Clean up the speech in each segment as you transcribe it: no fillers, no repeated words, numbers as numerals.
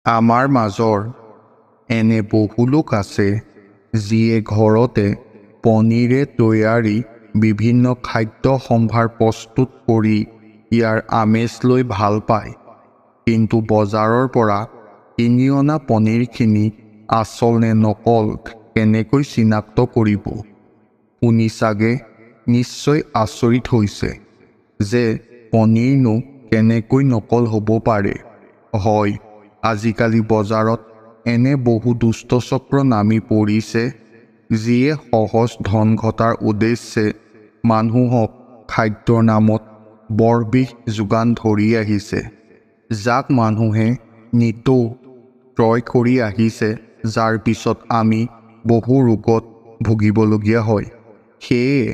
আমাৰ মাজৰ এনে বহু লোক আছে যিয়ে ঘৰতে পনীৰে তৈয়াৰী বিভিন্ন খাদ্য সম্ভাৰ প্ৰস্তুত কৰি ইয়াৰ আমেজ লৈ ভাল পায়। কিন্তু বজাৰৰ পৰা কিনি অনা পনীৰখিনি আচল নে নকল কেনেকৈ চিনাক্ত কৰিব? শুনি চাগে নিশ্চয় আচৰিত হৈছে যে পনীৰনো কেনেকৈ নকল হ'ব পাৰে। হয়, আজিকালি বজাৰত এনে বহু দুষ্টচক্ৰ নামি পৰিছে যিয়ে সহজ ধন ঘটাৰ উদ্দেশ্যে মানুহক খাদ্যৰ নামত বৰ বিষ যোগান ধৰি আহিছে, যাক মানুহে নিতৌ ক্ৰয় কৰি আহিছে, যাৰ পিছত আমি বহু ৰোগত ভুগিবলগীয়া হয়। সেয়ে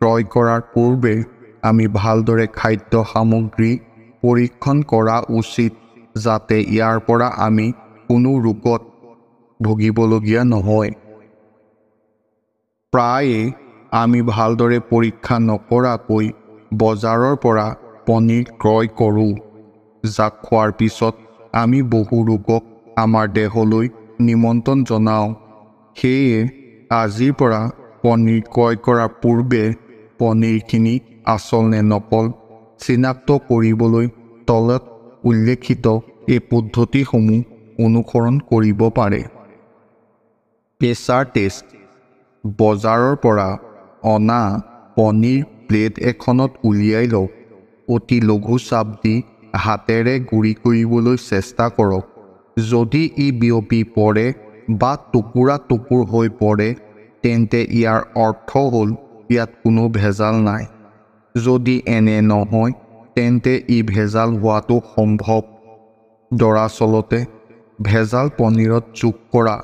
ক্ৰয় কৰাৰ পূৰ্বে আমি ভালদৰে খাদ্য সামগ্ৰী পৰীক্ষণ কৰা উচিত, যাতে ইয়াৰ পৰা আমি কোনো ৰোগত ভুগিবলগীয়া নহয়। প্ৰায়ে আমি ভালদৰে পৰীক্ষা নকৰাকৈ বজাৰৰ পৰা পনীৰ ক্ৰয় কৰোঁ, যাক খোৱাৰ পিছত আমি বহু ৰোগক আমাৰ দেহলৈ নিমন্ত্ৰণ জনাওঁ। সেয়ে আজিৰ পৰা পনীৰ ক্ৰয় কৰাৰ পূৰ্বে পনীৰখিনি আচল নে নকল চিনাক্ত কৰিবলৈ তলত উল্লেখিত এই পদ্ধতিসমূহ অনুসৰণ কৰিব পাৰে। Pressure test. বজাৰৰ পৰা অনা পনীৰ প্লেট এখনত উলিয়াই লওক। অতি লঘু চাপ দি হাতেৰে গুৰি কৰিবলৈ চেষ্টা কৰক। যদি ই বিয়পি পৰে বা টুকুৰা টুকুৰ হৈ পৰে, তেন্তে ইয়াৰ অৰ্থ হ'ল ইয়াত কোনো ভেজাল নাই। যদি এনে নহয়, তেন্তে ই ভেজাল হোৱাটো সম্ভৱ। দৰাচলতে ভেজাল পনীৰত যোগ কৰা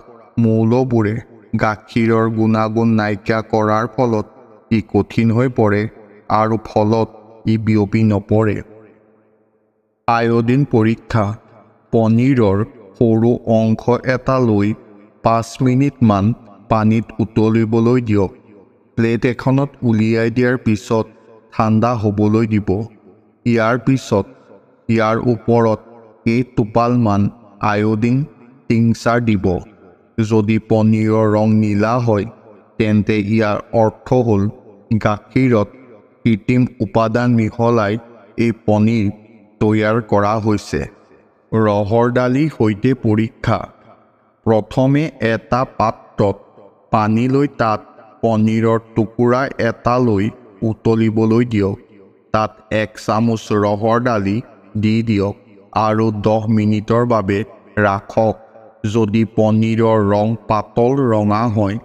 মৌলবোৰে গাখীৰৰ গুণাগুণ নাইকিয়া কৰাৰ ফলত ই কঠিন হৈ পৰে আৰু ফলত ই বিয়পি নপৰে। আয়োডিন পৰীক্ষা। পনীৰৰ সৰু অংশ এটা লৈ 5 মিনিটমান পানীত উতলিবলৈ দিয়ক। প্লেট এখনত উলিয়াই দিয়াৰ পিছত ঠাণ্ডা হ'বলৈ দিব। ইয়াৰ পিছত ইয়াৰ ওপৰত কেইটোপালমান আয়োডিন টিংচাৰ দিব। যদি পনীৰৰ ৰং নীলা হয়, তেন্তে ইয়াৰ অৰ্থ হ'ল গাখীৰত কৃত্ৰিম উপাদান মিহলাই এই পনীৰ তৈয়াৰ কৰা হৈছে। ৰহৰ দালিৰ সৈতে পৰীক্ষা। প্ৰথমে এটা পাত্ৰত পানী লৈ তাত পনীৰৰ টুকুৰা এটা লৈ উতলিবলৈ দিয়ক। তাত 1 চামুচ ৰহৰ দালি দি দিয়ক আৰু 10 মিনিটৰ বাবে ৰাখক। যদি পনীৰৰ ৰং পাতল ৰঙা হয়,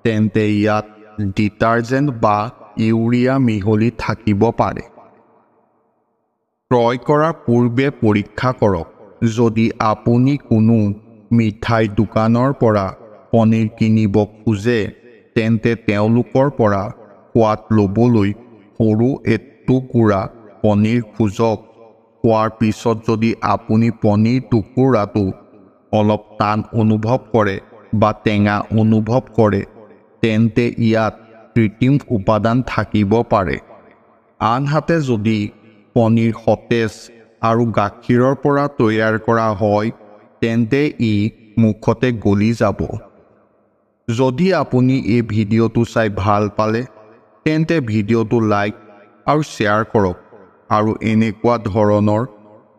তেন্তে ইয়াত ডিটাৰজেণ্ট বা ইউৰিয়া মিহলি থাকিব পাৰে। ক্ৰয় কৰাৰ পূৰ্বে পৰীক্ষা কৰক। যদি আপুনি কোনো মিঠাই দোকানৰ পৰা পনীৰ কিনিব খোজে, তেন্তে তেওঁলোকৰ পৰা সোৱাদ ল'বলৈ সৰু এটুকুৰা পনীৰ খোজক। খোৱাৰ পিছত যদি আপুনি পনীৰ টুকুৰাটো অলপ টান অনুভৱ কৰে বা টেঙা অনুভৱ কৰে, তেন্তে ইয়াত কৃত্ৰিম উপাদান থাকিব পাৰে। আনহাতে যদি পনীৰ সতেজ আৰু গাখীৰৰ পৰা তৈয়াৰ কৰা হয়, তেন্তে ই মুখতে গলি যাব। যদি আপুনি এই ভিডিঅ'টো চাই ভাল পালে, তেন্তে ভিডিঅ'টো লাইক আৰু শ্বেয়াৰ কৰক আৰু এনেকুৱা ধৰণৰ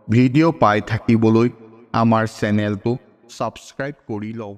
ভিডিঅ' পাই থাকিবলৈ আমাৰ চেনেলটো ছাবস্ক্ৰাইব কৰি লওক।